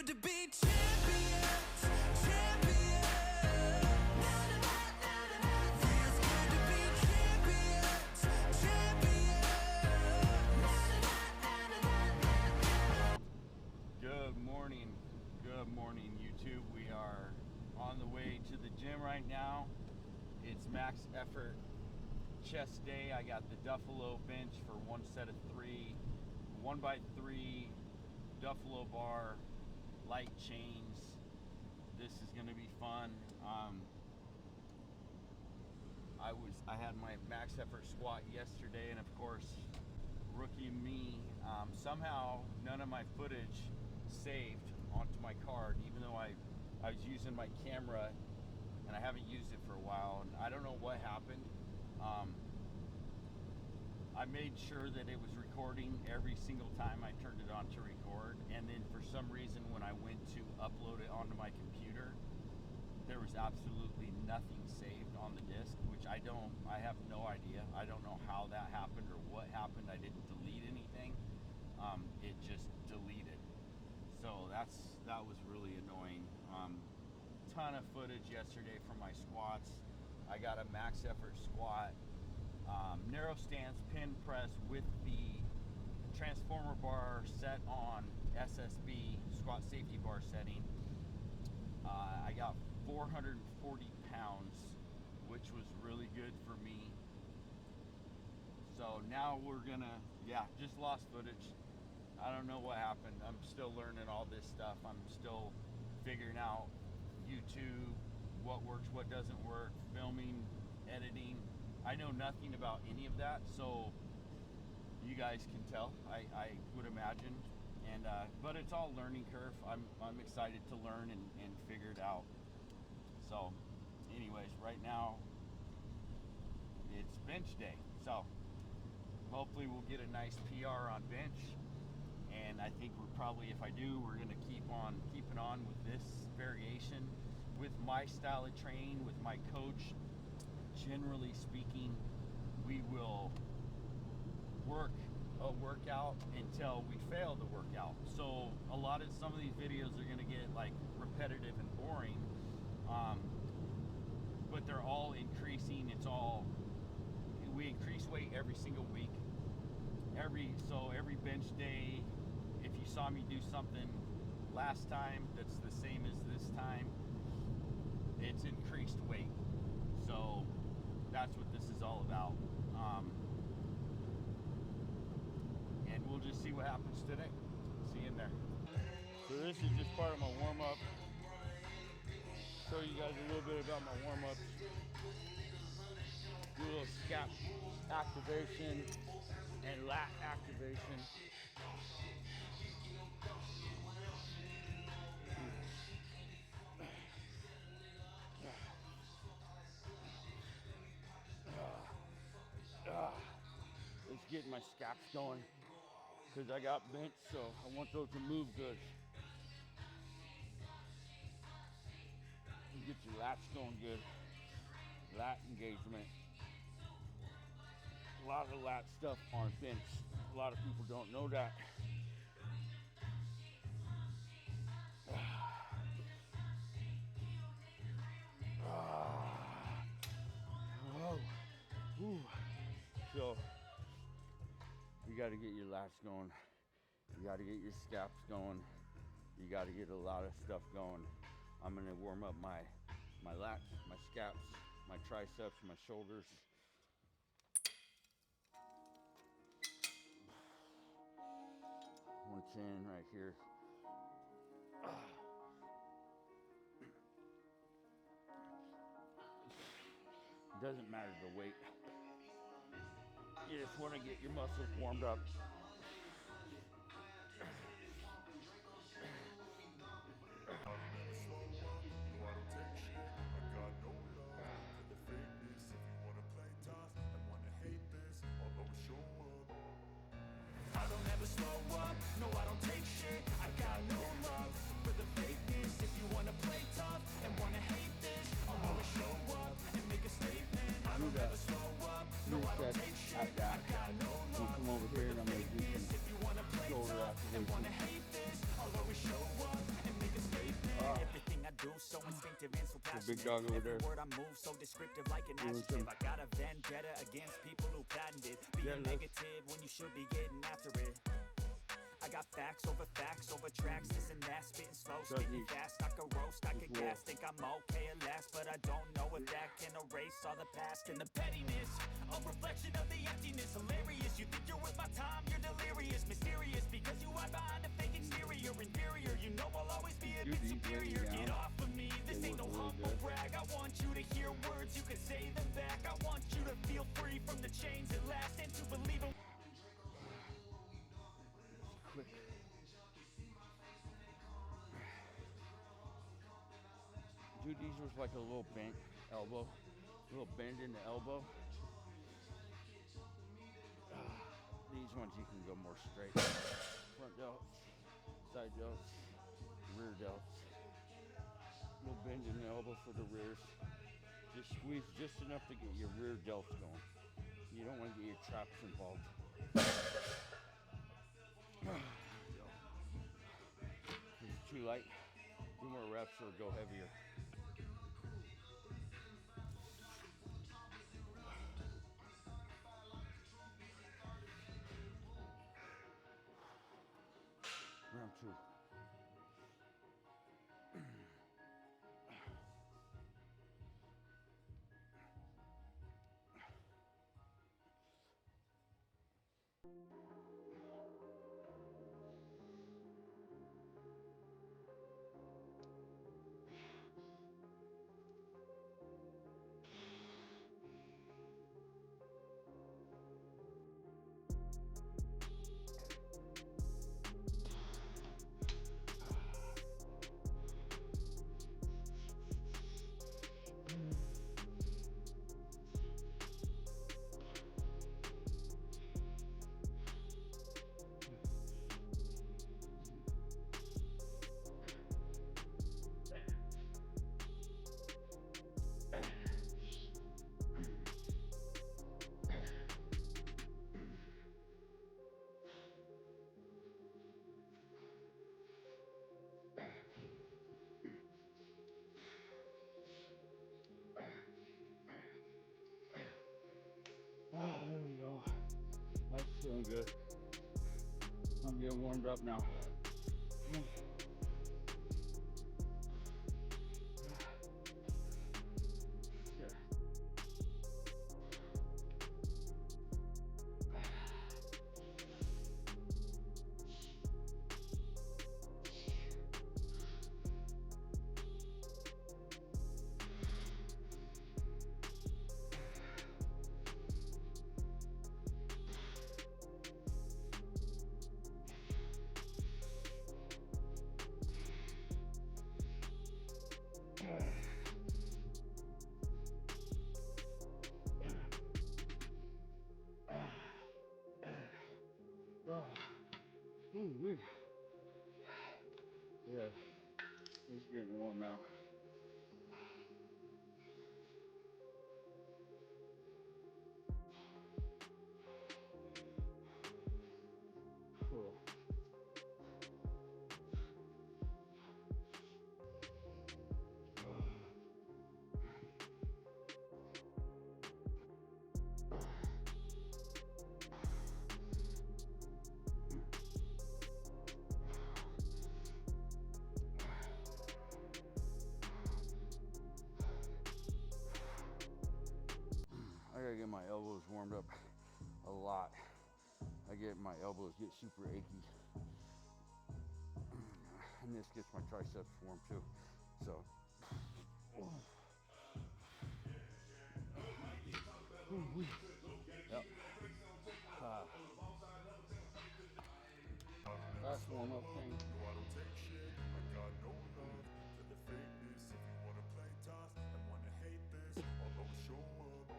good to be champions, champions. Feels good to be champions, champions. Good morning YouTube. We are on the way to the gym right now. It's max effort chest day. I got the Duffalo bench for one set of 3, 1x3 Duffalo Bar, light chains. This is going to be fun. I had my max effort squat yesterday, and of course, rookie me, somehow none of my footage saved onto my card, even though I was using my camera and I haven't used it for a while, and I don't know what happened. I made sure that it was recording every single time I turned it on to record, and then for some reason when I went to upload it onto my computer, there was absolutely nothing saved on the disk, which I have no idea. I don't know how that happened or what happened. I didn't delete anything. It just deleted. So that was really annoying. Ton of footage yesterday from my squats. I got a max effort squat, narrow stance pin press with the transformer bar set on SSB, squat safety bar setting. I got 440 pounds, which was really good for me. So now we're gonna, just lost footage. I don't know what happened. I'm still learning all this stuff. I'm still figuring out YouTube, what works, what doesn't work, filming, editing. I know nothing about any of that, so you guys can tell, I would imagine. And but it's all learning curve. I'm excited to learn and figure it out. So anyways, right now it's bench day, so hopefully we'll get a nice PR on bench. And I think we're probably, if I do, we're gonna keep on keeping on with this variation with my style of training, with my coach. Generally speaking, we will work a workout until we fail the workout. So some of these videos are gonna get like repetitive and boring, but they're all increasing. We increase weight every single week. Every bench day, if you saw me do something last time that's the same as this time, it's increased weight. So that's what this is all about. And we'll just see what happens today. See you in there. So this is just part of my warm-up. Show you guys a little bit about my warm-ups. Do a little scap activation and lat activation. Let's get my scaps going, because I got bench, so I want those to move good. You get your lats going good. Lat engagement. A lot of lat stuff on bench. A lot of people don't know that. So you got to get your lats going. You got to get your scaps going. You got to get a lot of stuff going. I'm gonna warm up my lats, my scaps, my triceps, my shoulders. One chin right here. It doesn't matter the weight. You just want to get your muscles warmed up. I don't ever slow up, no I don't take shit. I got no love for the fakeness. If you wanna play tough and wanna hate this, I'll always show up and make a statement. I don't ever slow up, no I don't take shit. I got no love. Come over here and I'm gonna do do, so instinctive and so passionate. big dog over Every there. word I move, so descriptive like an adjective. I got a vendetta against people who patented being negative when you should be getting after it. I got facts over tracks, this and that, spitting slow, spitting fast. I could roast, I could gas, think I'm okay at last, but I don't know if that can erase all the past and the pettiness. A reflection of the emptiness, hilarious. You think you're worth my time, you're delirious, mysterious, because you hide behind a fake exterior. Inferior, you know I'll always be a bit superior. Get off of me, this ain't no humble brag. I want you to hear words, you can say them back. I want you to feel free from the chains at last, and to believe in Dude, these was like a little bent elbow, a little bend in the elbow. These ones you can go more straight. Front delts, side delts, rear delts. Little bend in the elbow for the rears. Just squeeze just enough to get your rear delts going. You don't want to get your traps involved. If it's too light, do more reps or go heavier. Round 2. There we go. That's feeling good. I'm getting warmed up now. Yeah, it's getting warm now. Cool. I gotta get my elbows warmed up a lot. My elbows get super achy. And this gets my triceps warm too. So. Yep. That's warm up thing. I don't take shit, I got no love for the fakeness. If you wanna play tough and wanna hate this, I'll always show up.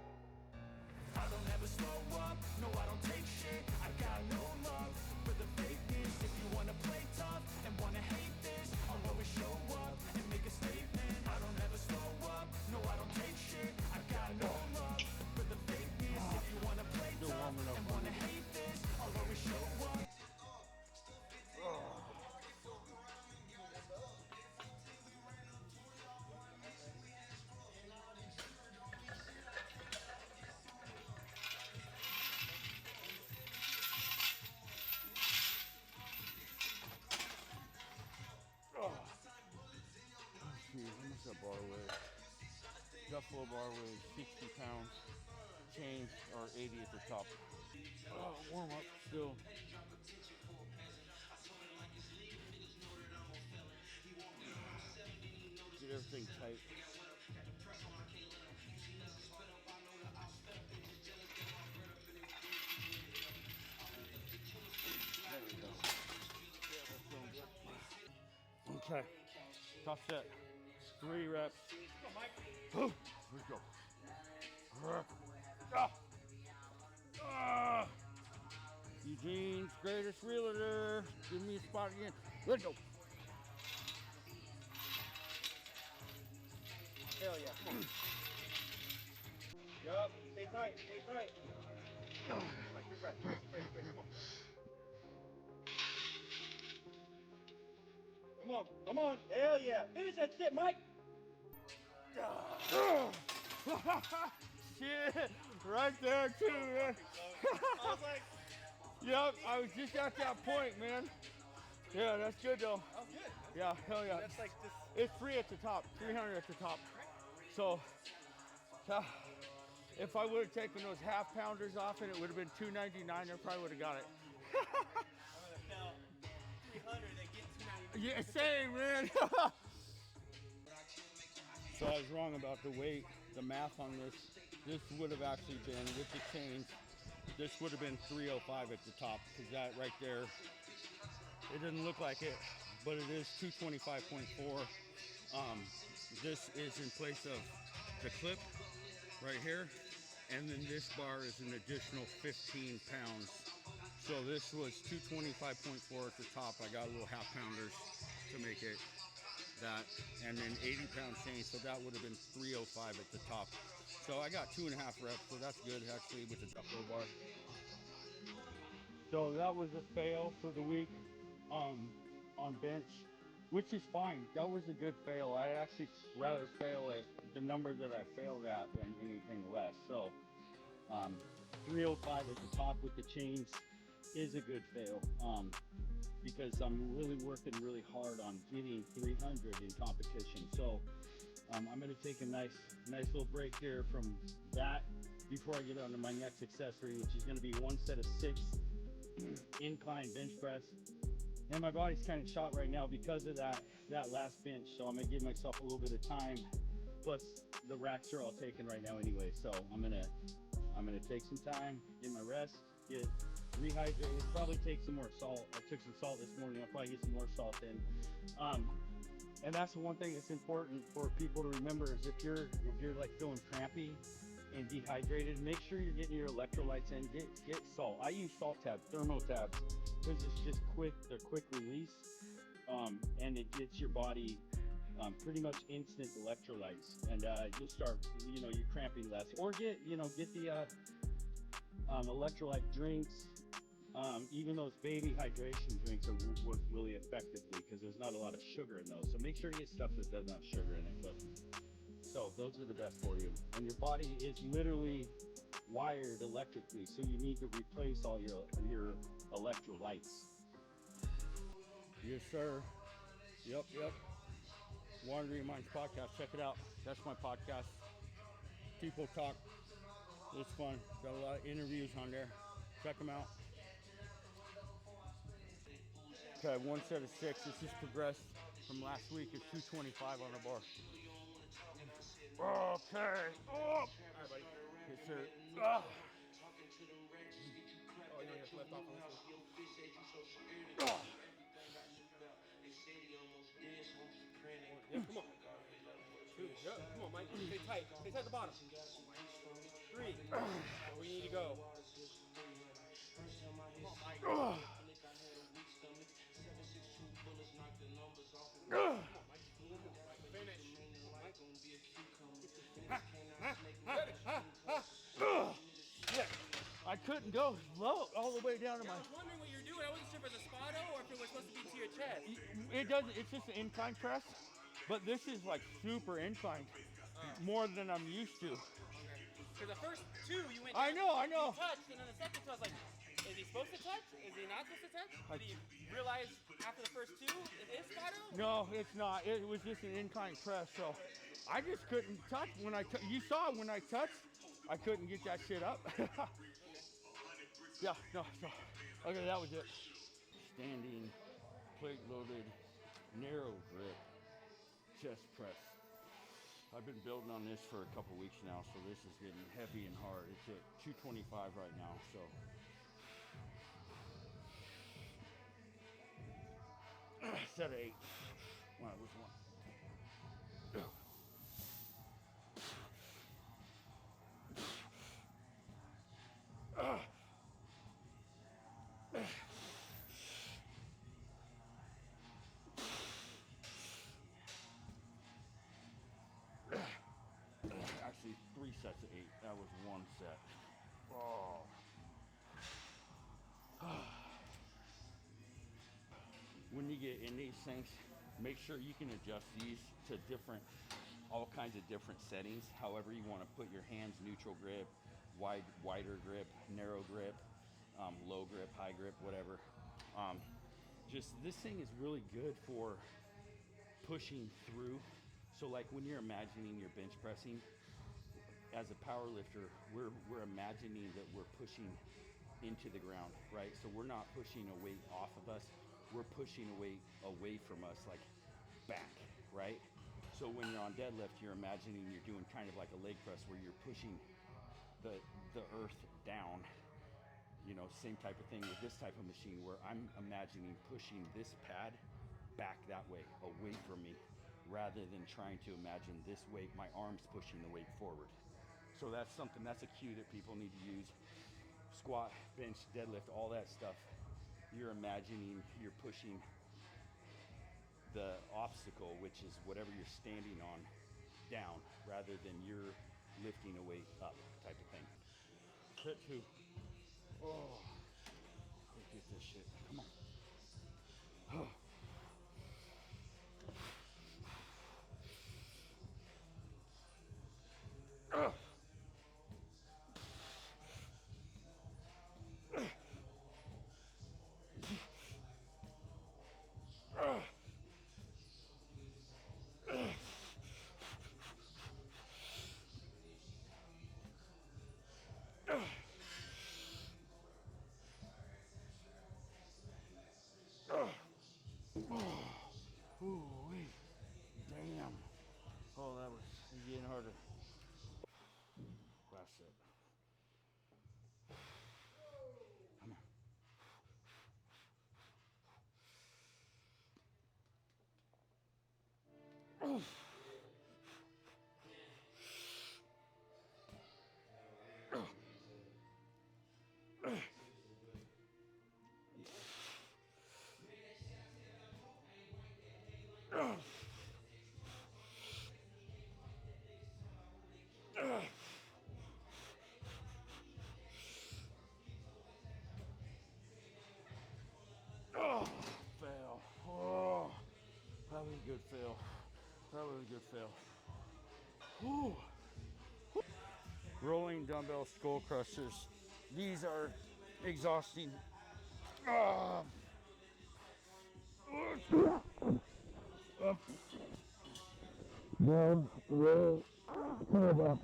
I don't ever slow up, no I don't take shit. I got no love for the fakeness. If you wanna play tough and wanna hate this, I'll always show up and make a statement. I don't ever slow up, no I don't take shit. I got no love for the fakeness. If you wanna play tough and wanna hate this, I'll always show up. Duffalo bar weighs 60 pounds, chains are 80 at the top. Warm up still. Get everything tight. There we go. Yeah, that's going good. Okay, top set. 3 reps. Let's go. Eugene's greatest realtor. Give me a spot again. Let's go. Hell yeah. Come on. Yup. Stay tight. Stay tight. Like your breath. Come on. Come on. Come on. Hell yeah. Finish that shit, Mike. Shit. Right there too, man. I was like, Yep. I was just at that point, man. Yeah, that's good though. oh, good. Yeah, hell yeah. That's like just. It's 3 at the top, 300 at the top. So, if I would have taken those half pounders off and it would have been 299, I probably would have got it. I would have felt 300 and get 299. Yeah, same, man. So I was wrong about the weight, the math on this. This would have actually been, with the chains, this would have been 305 at the top, because that right there, it doesn't look like it, but it is 225.4. This is in place of the clip right here, and then this bar is an additional 15 pounds. So this was 225.4 at the top. I got little half pounders to make it that, and then 80 pound chain, so that would have been 305 at the top. So I got 2.5 reps, so that's good actually with the Duffalo bar. So that was a fail for the week on bench, which is fine. That was a good fail. I actually rather fail at the number that I failed at than anything less. So 305 at the top with the chains is a good fail, because I'm really working really hard on getting 300 in competition. So I'm going to take a nice little break here from that before I get on to my next accessory, which is going to be 1 set of 6 incline bench press. And my body's kind of shot right now because of that last bench, so I'm going to give myself a little bit of time. Plus the racks are all taken right now anyway, so I'm gonna take some time, get my rest, get rehydrated, probably take some more salt. I took some salt this morning. I'll probably get some more salt in. And that's the one thing that's important for people to remember is if you're like feeling crampy and dehydrated, make sure you're getting your electrolytes in. Get salt. I use salt tabs, thermo tabs, because it's just they're quick release, and it gets your body pretty much instant electrolytes, and you'll start, you're cramping less. Or get the electrolyte drinks. Even those baby hydration drinks work really effectively because there's not a lot of sugar in those. So make sure you get stuff that doesn't have sugar in it. So those are the best for you. And your body is literally wired electrically, so you need to replace all your electrolytes. Yes, sir. Yep. Wandering Minds podcast. Check it out. That's my podcast. People talk. It's fun. Got a lot of interviews on there. Check them out. Okay, 1 set of 6. This just progressed from last week. It's 225 on the bar. Okay. Oh. All right, buddy. Yes, sir. Oh, you know, you have left off on this one. Oh. Yeah, come on. 2. Yep. Come on, Mike. Stay tight. Stay tight at the bottom. 3. Where we need to go. Come on, Mike. Finish. I couldn't go low all the way down to I was wondering what you were doing. I wasn't sure if it was a spotto or if it was supposed to be to your chest. It doesn't. It's just an incline press, but this is like super inclined, more than I'm used to. Because the first 2 you went. I know. You touched, and then the second 2 I was like, is he supposed to touch? Is he not supposed to touch? Did he realize after the first 2 it is spotto? No, it's not. It was just an incline press. So I just couldn't touch when you saw when I touched, I couldn't get that shit up. Yeah, no, okay, that was it. Standing, plate loaded, narrow grip, chest press. I've been building on this for a couple weeks now, so this is getting heavy and hard. It's at 225 right now, so. Set of 8. Wow, which one? Actually, 3 sets of 8. That was 1 set. Oh. When you get in these things, make sure you can adjust these to all kinds of different settings. However you want to put your hands, neutral grip, wider grip, narrow grip, low grip, high grip, whatever. Just this thing is really good for pushing through. So like when you're imagining you're bench pressing, as a power lifter, we're imagining that we're pushing into the ground, right? So we're not pushing a weight off of us, we're pushing a weight away from us, like back, right? So when you're on deadlift, you're imagining you're doing kind of like a leg press where you're pushing the earth down. You know, same type of thing with this type of machine where I'm imagining pushing this pad back that way, away from me, rather than trying to imagine this weight, my arms pushing the weight forward. So that's a cue that people need to use. Squat, bench, deadlift, all that stuff. You're imagining you're pushing the obstacle, which is whatever you're standing on, down, rather than you're lifting a weight up type of thing. Set 2. Oh, get this shit. Come on. Oh. Ooh-wee. Damn. Oh, that was getting harder. Last set. Come on. Oh, fail. Oh, that was a good fail. That was a good fail. Whew. Rolling dumbbell skull crushers. These are exhausting. Up. Down, roll, pull up.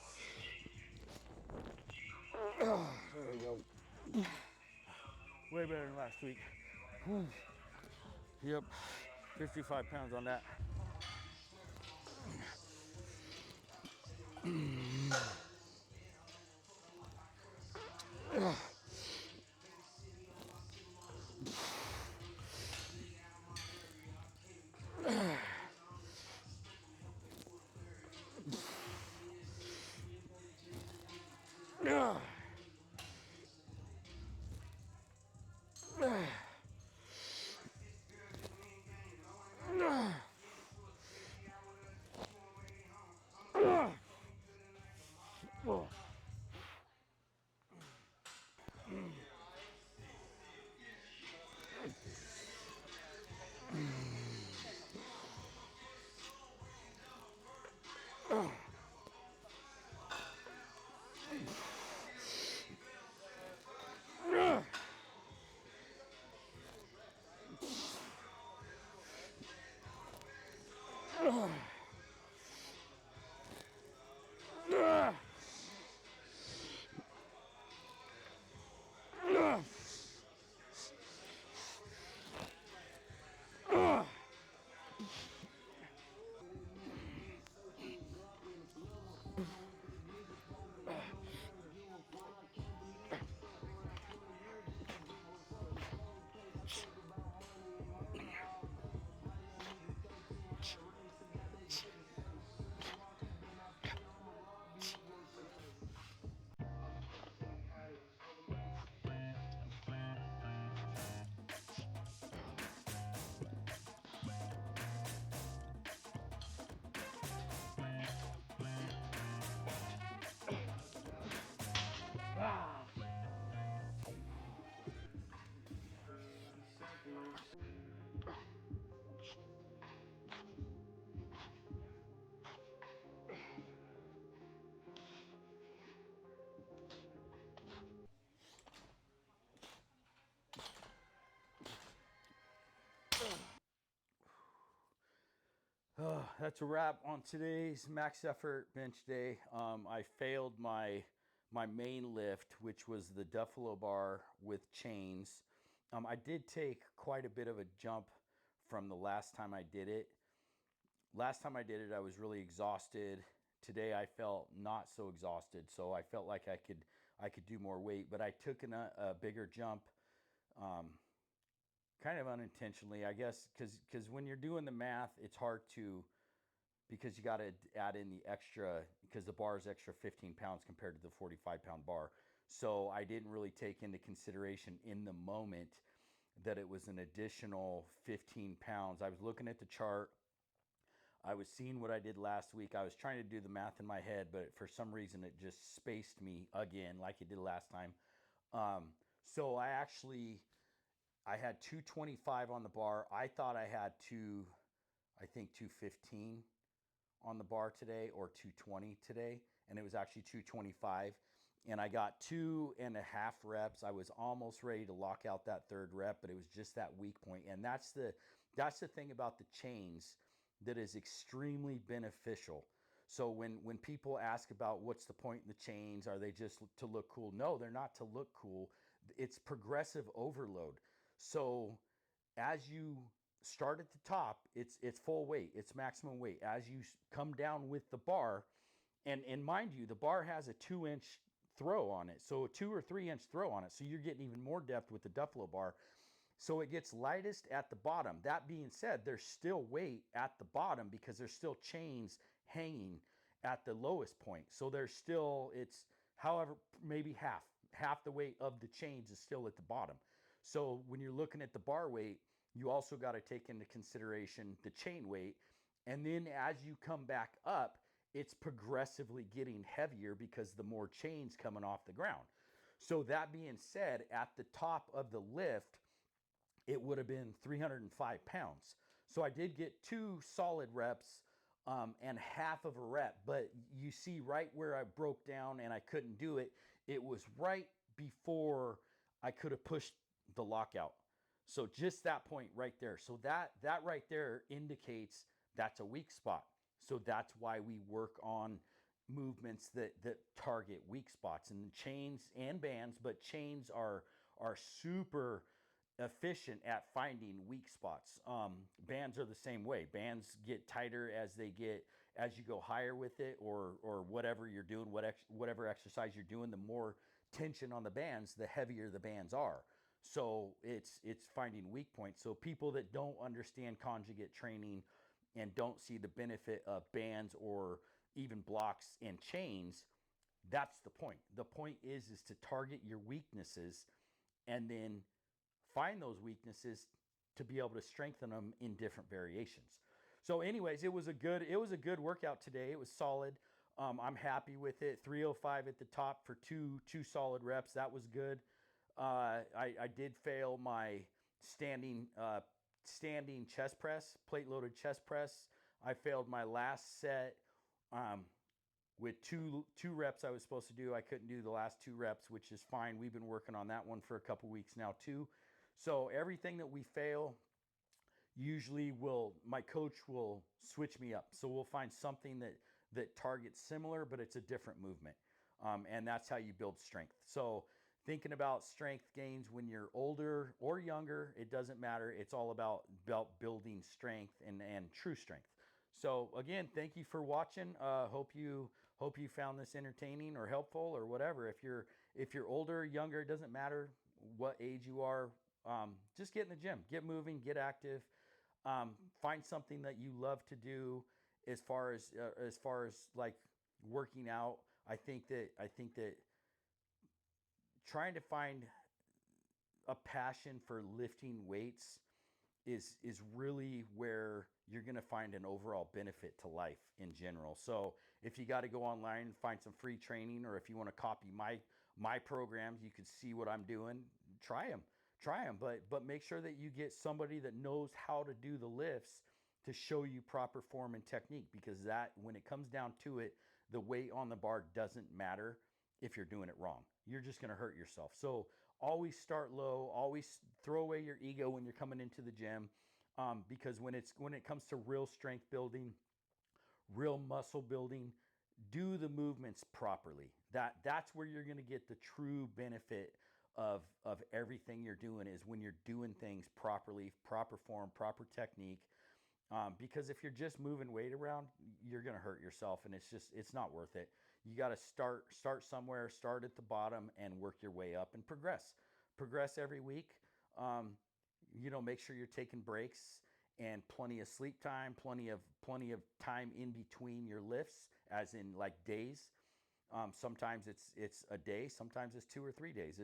2. There we go. Way better than last week. Whew. Yep, 55 pounds on that. that's a wrap on today's max effort bench day. I failed my main lift, which was the Duffalo Bar with chains. I did take quite a bit of a jump from the last time I did it. Last time I did it, I was really exhausted. Today I felt not so exhausted, so I felt like I could do more weight, but I took a bigger jump, kind of unintentionally, I guess, because when you're doing the math, it's hard to, because you got to add in the extra, because the bar is extra 15 pounds compared to the 45-pound bar. So I didn't really take into consideration in the moment that it was an additional 15 pounds. I was looking at the chart. I was seeing what I did last week. I was trying to do the math in my head, but for some reason it just spaced me again like it did last time. So I had 225 on the bar. I thought I had I think 215 on the bar today, or 220 today, and it was actually 225. And I got 2.5 reps. I was almost ready to lock out that third rep, but it was just that weak point. And that's the thing about the chains that is extremely beneficial. So when people ask about what's the point in the chains, are they just to look cool? No, they're not to look cool. It's progressive overload. So as you start at the top, it's full weight, it's maximum weight. As you come down with the bar, and mind you, the bar has a 2-inch throw on it, so a 2 or 3-inch throw on it, so you're getting even more depth with the Duffalo Bar. So it gets lightest at the bottom. That being said, there's still weight at the bottom because there's still chains hanging at the lowest point. So there's still, it's however, maybe half the weight of the chains is still at the bottom. So when you're looking at the bar weight, you also got to take into consideration the chain weight. And then as you come back up, it's progressively getting heavier because the more chains coming off the ground. So that being said, at the top of the lift, it would have been 305 pounds. So I did get 2 solid reps and half of a rep. But you see right where I broke down and I couldn't do it, it was right before I could have pushed the lockout. So just that point right there. So that right there indicates that's a weak spot. So that's why we work on movements that target weak spots, and chains and bands, but chains are super efficient at finding weak spots. Bands are the same way. Bands get tighter as you go higher with it, or whatever you're doing, whatever exercise you're doing, the more tension on the bands, the heavier the bands are. So it's finding weak points. So people that don't understand conjugate training and don't see the benefit of bands or even blocks and chains, that's the point. The point is to target your weaknesses and then find those weaknesses to be able to strengthen them in different variations. So anyways, it was a good workout today. It was solid. I'm happy with it. 305 at the top for two solid reps. That was good. I did fail my standing chest press, plate loaded chest press. I failed my last set with two reps I was supposed to do. I couldn't do the last 2 reps, which is fine. We've been working on that one for a couple weeks now too. So everything that we fail, usually my coach will switch me up. So we'll find something that targets similar, but it's a different movement. And that's how you build strength. So thinking about strength gains when you're older or younger, it doesn't matter. It's all about building strength and true strength. So again, thank you for watching. Hope you found this entertaining or helpful or whatever. If you're older or younger, it doesn't matter what age you are. Just get in the gym, get moving, get active. Find something that you love to do. As far as like working out, I think that trying to find a passion for lifting weights is really where you're going to find an overall benefit to life in general. So if you got to go online and find some free training, or if you want to copy my programs, you can see what I'm doing. Try them, but make sure that you get somebody that knows how to do the lifts to show you proper form and technique, because that, when it comes down to it, the weight on the bar doesn't matter if you're doing it wrong. You're just going to hurt yourself. So always start low, always throw away your ego when you're coming into the gym, because when it comes to real strength building, real muscle building, do the movements properly. That's where you're going to get the true benefit of everything you're doing, is when you're doing things properly, proper form, proper technique. Because if you're just moving weight around, you're going to hurt yourself, and it's not worth it. You got to start somewhere, start at the bottom, and work your way up and progress every week. Make sure you're taking breaks and plenty of sleep time, plenty of time in between your lifts, as in like days. Sometimes it's a day, sometimes it's 2 or 3 days.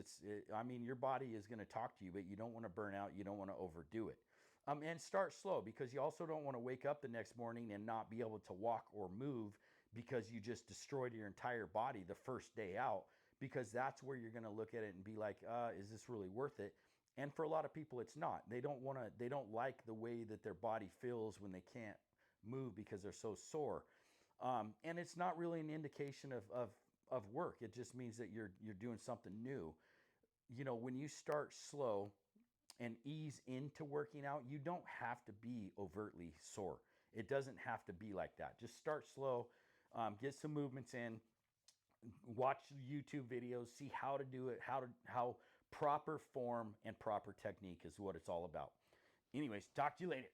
Your body is going to talk to you, but you don't want to burn out. You don't want to overdo it. And start slow, because you also don't want to wake up the next morning and not be able to walk or move because you just destroyed your entire body the first day out, because that's where you're going to look at it and be like, is this really worth it? And for a lot of people, it's not. They don't like the way that their body feels when they can't move because they're so sore. And it's not really an indication of work. It just means that you're doing something new. When you start slow and ease into working out, you don't have to be overtly sore. It doesn't have to be like that. Just start slow, get some movements in, watch YouTube videos, see how to do it, how proper form and proper technique is what it's all about. Anyways, talk to you later.